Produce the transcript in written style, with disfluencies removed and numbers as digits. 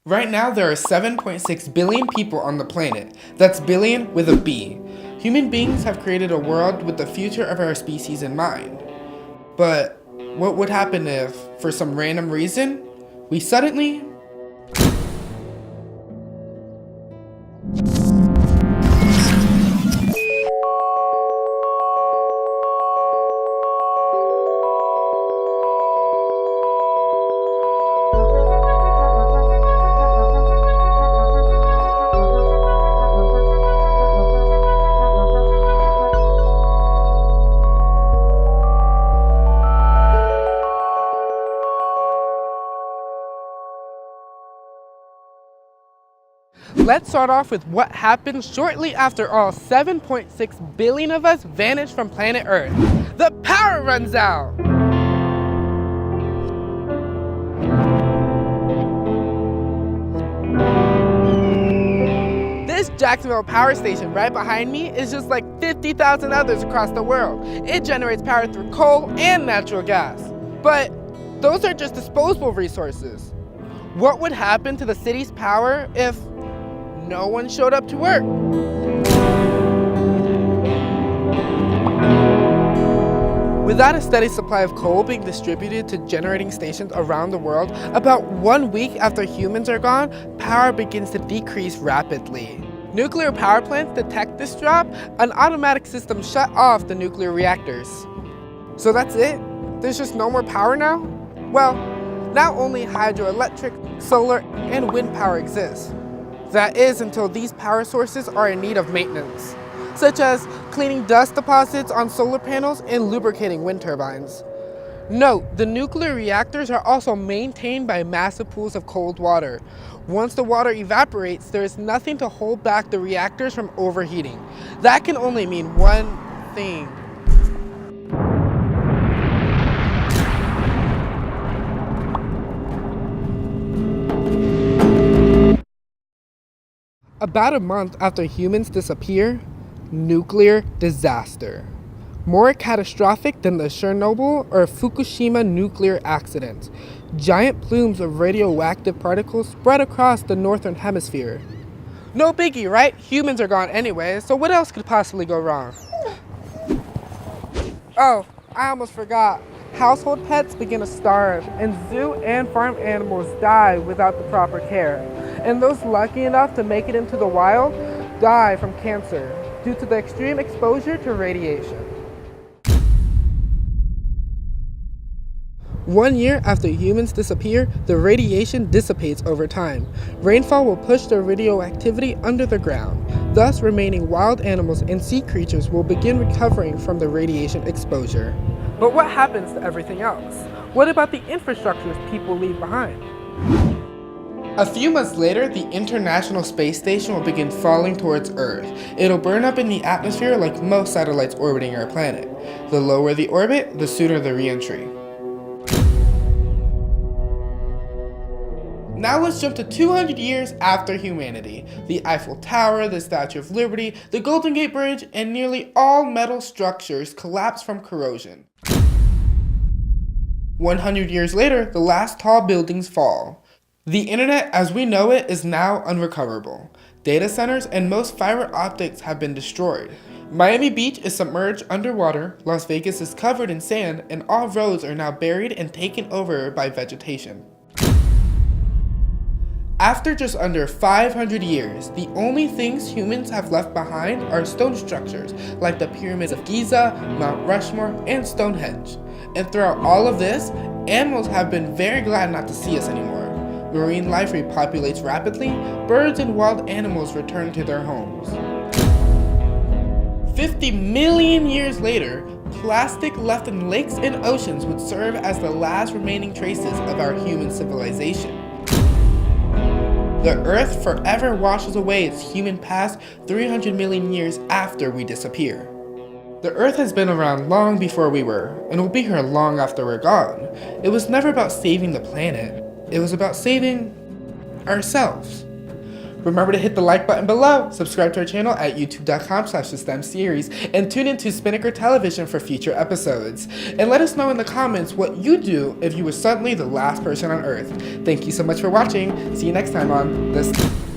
Right now, there are 7.6 billion people on the planet. That's billion with a B. Human beings have created a world with the future of our species in mind. But what would happen if, for some random reason, we suddenly Let's start off with what happened shortly after all 7.6 billion of us vanished from planet Earth. The power runs out! This Jacksonville power station right behind me is just like 50,000 others across the world. It generates power through coal and natural gas. But those are just disposable resources. What would happen to the city's power if no one showed up to work? Without a steady supply of coal being distributed to generating stations around the world, about 1 week after humans are gone, power begins to decrease rapidly. Nuclear power plants detect this drop, an automatic system shut off the nuclear reactors. So that's it? There's just no more power now? Well, now only hydroelectric, solar, and wind power exists. That is until these power sources are in need of maintenance, such as cleaning dust deposits on solar panels and lubricating wind turbines. Note, the nuclear reactors are also maintained by massive pools of cold water. Once the water evaporates, there is nothing to hold back the reactors from overheating. That can only mean one thing. About a month after humans disappear, nuclear disaster. More catastrophic than the Chernobyl or Fukushima nuclear accidents. Giant plumes of radioactive particles spread across the northern hemisphere. No biggie, right? Humans are gone anyway, so what else could possibly go wrong? Oh, I almost forgot. Household pets begin to starve, and zoo and farm animals die without the proper care. And those lucky enough to make it into the wild die from cancer due to the extreme exposure to radiation. 1 year after humans disappear, the radiation dissipates over time. Rainfall will push the radioactivity under the ground. Thus, remaining wild animals and sea creatures will begin recovering from the radiation exposure. But what happens to everything else? What about the infrastructures people leave behind? A few months later, the International Space Station will begin falling towards Earth. It'll burn up in the atmosphere like most satellites orbiting our planet. The lower the orbit, the sooner the re-entry. Now let's jump to 200 years after humanity. The Eiffel Tower, the Statue of Liberty, the Golden Gate Bridge, and nearly all metal structures collapse from corrosion. 100 years later, the last tall buildings fall. The internet as we know it is now unrecoverable. Data centers and most fiber optics have been destroyed. Miami Beach is submerged underwater, Las Vegas is covered in sand, and all roads are now buried and taken over by vegetation. After just under 500 years, the only things humans have left behind are stone structures like the pyramids of Giza, Mount Rushmore, and Stonehenge. And throughout all of this, animals have been very glad not to see us anymore. Marine life repopulates rapidly, birds and wild animals return to their homes. 50 million years later, plastic left in lakes and oceans would serve as the last remaining traces of our human civilization. The Earth forever washes away its human past 300 million years after we disappear. The Earth has been around long before we were, and will be here long after we're gone. It was never about saving the planet. It was about saving ourselves. Remember to hit the like button below, subscribe to our channel at youtube.com/thestemseries, and tune into Spinnaker Television for future episodes. And let us know in the comments what you'd do if you were suddenly the last person on Earth. Thank you so much for watching. See you next time on The